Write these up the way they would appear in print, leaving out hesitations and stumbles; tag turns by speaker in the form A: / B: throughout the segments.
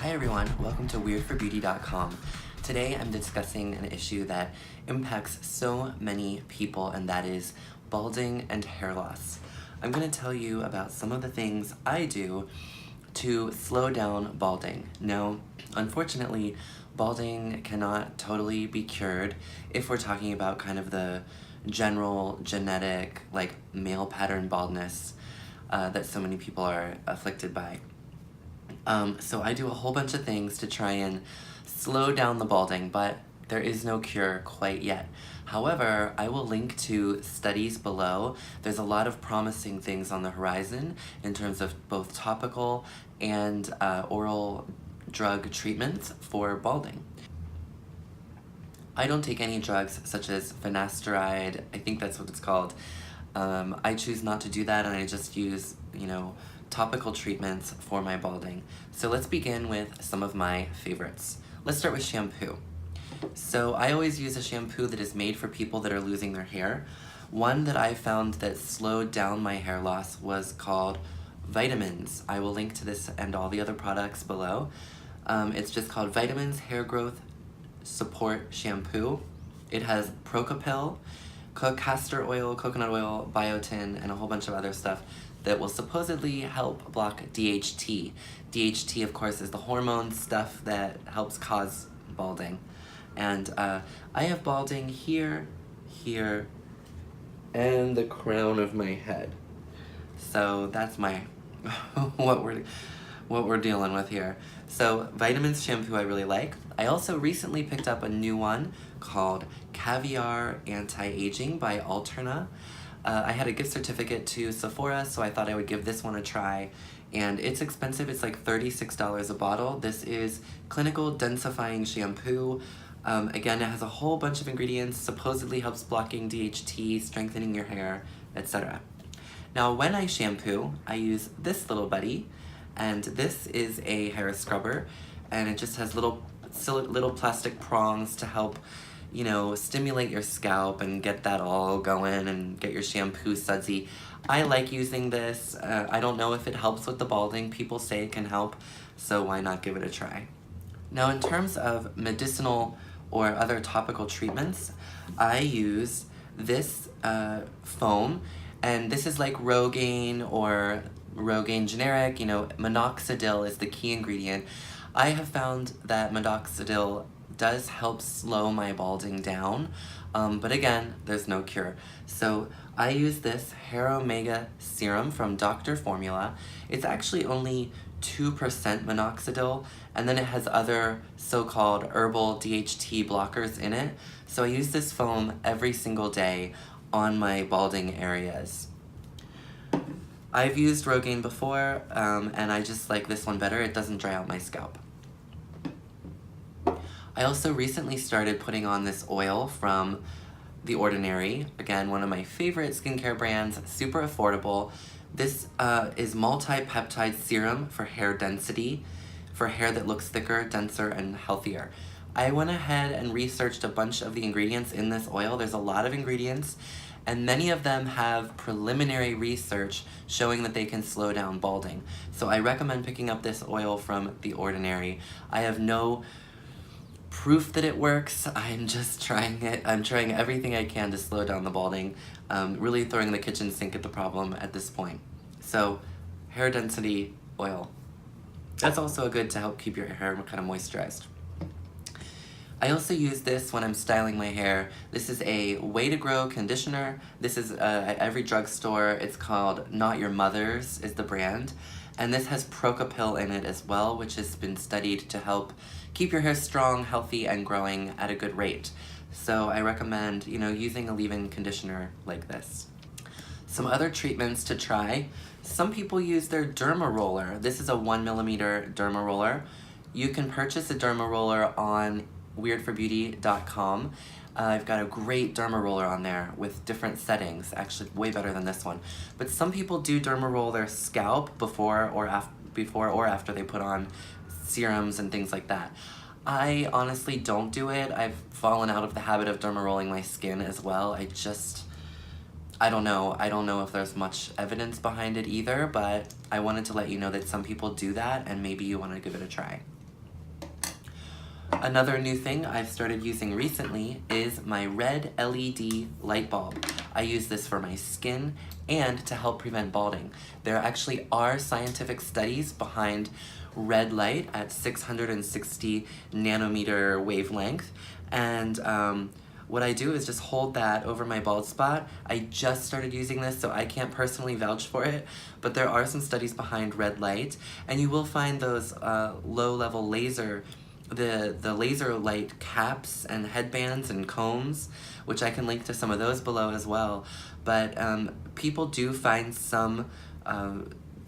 A: Hi everyone, welcome to weirdforbeauty.com. Today I'm discussing an issue that impacts so many people, and that is balding and hair loss. I'm going to tell you about some of the things I do to slow down balding. Now, unfortunately, balding cannot totally be cured if we're talking about kind of the general genetic, like male pattern baldness that so many people are afflicted by. So I do a whole bunch of things to try and slow down the balding, but there is no cure quite yet. However, I will link to studies below. There's a lot of promising things on the horizon in terms of both topical and oral drug treatments for balding. I don't take any drugs such as finasteride, I think that's what it's called. I choose not to do that, and I just use, topical treatments for my balding. So let's begin with some of my favorites. Let's start with shampoo. So I always use a shampoo that is made for people that are losing their hair. One that I found that slowed down my hair loss was called Vitamins. I will link to this and all the other products below. It's just called Vitamins Hair Growth Support Shampoo. It has Procopil, castor oil, coconut oil, biotin, and a whole bunch of other stuff that will supposedly help block DHT. DHT, of course, is the hormone stuff that helps cause balding. And I have balding here, here, and the crown of my head. So that's my what we're dealing with here. So Vitamins shampoo I really like. I also recently picked up a new one called Caviar Anti-Aging by Alterna. I had a gift certificate to Sephora, so I thought I would give this one a try. And it's expensive, it's like $36 a bottle. This is clinical densifying shampoo. Again, it has a whole bunch of ingredients, supposedly helps blocking DHT, strengthening your hair, etc. Now, when I shampoo, I use this little buddy, and this is a hair scrubber, and it just has little plastic prongs to help stimulate your scalp and get that all going and get your shampoo sudsy. I like using this. I don't know if it helps with the balding. People say it can help, so why not give it a try? Now, in terms of medicinal or other topical treatments, I use this foam, and this is like Rogaine or Rogaine generic. Minoxidil is the key ingredient. I have found that Minoxidil does help slow my balding down, but again, there's no cure. So I use this Hair Omega serum from Dr. Formula. It's actually only 2% minoxidil, and then it has other so-called herbal DHT blockers in it. So I use this foam every single day on my balding areas. I've used Rogaine before, and I just like this one better. It doesn't dry out my scalp. I also recently started putting on this oil from The Ordinary. Again, one of my favorite skincare brands, super affordable. This is multi-peptide serum for hair density, for hair that looks thicker, denser, and healthier. I went ahead and researched a bunch of the ingredients in this oil. There's a lot of ingredients, and many of them have preliminary research showing that they can slow down balding. So I recommend picking up this oil from The Ordinary. I have no proof that it works. I'm just trying it. I'm trying everything I can to slow down the balding, really throwing the kitchen sink at the problem at this point. So, hair density oil. That's also good to help keep your hair kind of moisturized. I also use this when I'm styling my hair. This is a Way to Grow conditioner. This is at every drugstore. It's called Not Your Mother's is the brand. And this has Procopil in it as well, which has been studied to help keep your hair strong, healthy, and growing at a good rate. So I recommend, using a leave-in conditioner like this. Some other treatments to try. Some people use their Derma Roller. This is a 1mm Derma Roller. You can purchase a Derma Roller on weirdforbeauty.com. I've got a great Derma Roller on there with different settings, actually way better than this one. But some people do Derma Roll their scalp before or after they put on serums and things like that. I honestly don't do it. I've fallen out of the habit of derma rolling my skin as well. I don't know. I don't know if there's much evidence behind it either, but I wanted to let you know that some people do that, and maybe you want to give it a try. Another new thing I've started using recently is my red LED light bulb. I use this for my skin and to help prevent balding. There actually are scientific studies behind red light at 660 nanometer wavelength, and what I do is just hold that over my bald spot. I just started using this, so I can't personally vouch for it, but there are some studies behind red light, and you will find those low-level laser, the laser light caps and headbands and combs, which I can link to some of those below as well. But people do find some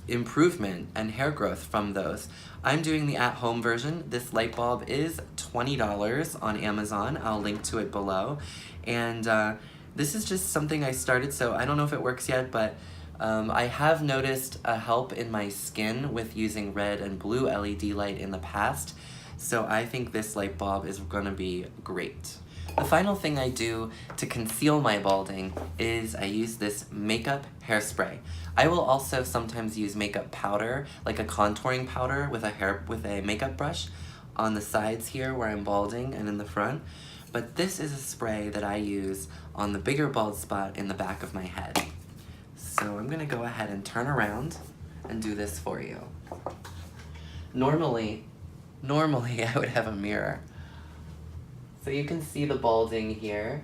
A: improvement and hair growth from those. I'm doing the at-home version. This light bulb is $20 on Amazon. I'll link to it below. And this is just something I started, so I don't know if it works yet, but I have noticed a help in my skin with using red and blue LED light in the past, so I think this light bulb is gonna be great. The final thing I do to conceal my balding is I use this makeup hairspray. I will also sometimes use makeup powder, like a contouring powder with a makeup brush on the sides here where I'm balding and in the front. But this is a spray that I use on the bigger bald spot in the back of my head. So I'm gonna go ahead and turn around and do this for you. Normally I would have a mirror. So you can see the balding here.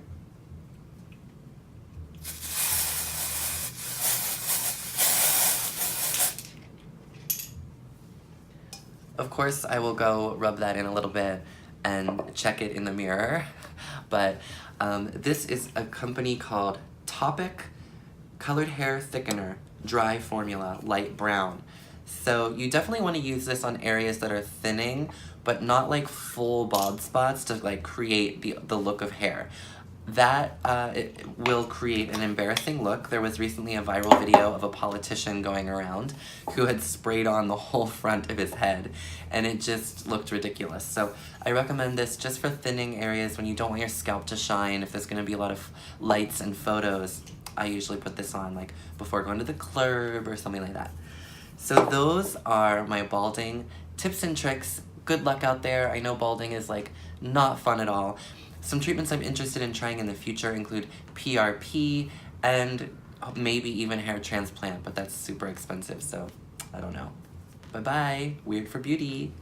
A: Of course, I will go rub that in a little bit and check it in the mirror, but this is a company called Toppik Colored Hair Thickener Dry Formula Light Brown. So you definitely want to use this on areas that are thinning, but not like full bald spots to like create the look of hair. That it will create an embarrassing look. There was recently a viral video of a politician going around who had sprayed on the whole front of his head, and it just looked ridiculous. So I recommend this just for thinning areas when you don't want your scalp to shine. If there's going to be a lot of lights and photos, I usually put this on like before going to the club or something like that. So those are my balding tips and tricks. Good luck out there. I know balding is like not fun at all. Some treatments I'm interested in trying in the future include PRP and maybe even hair transplant, but that's super expensive, so I don't know. Bye-bye. Weird for Beauty.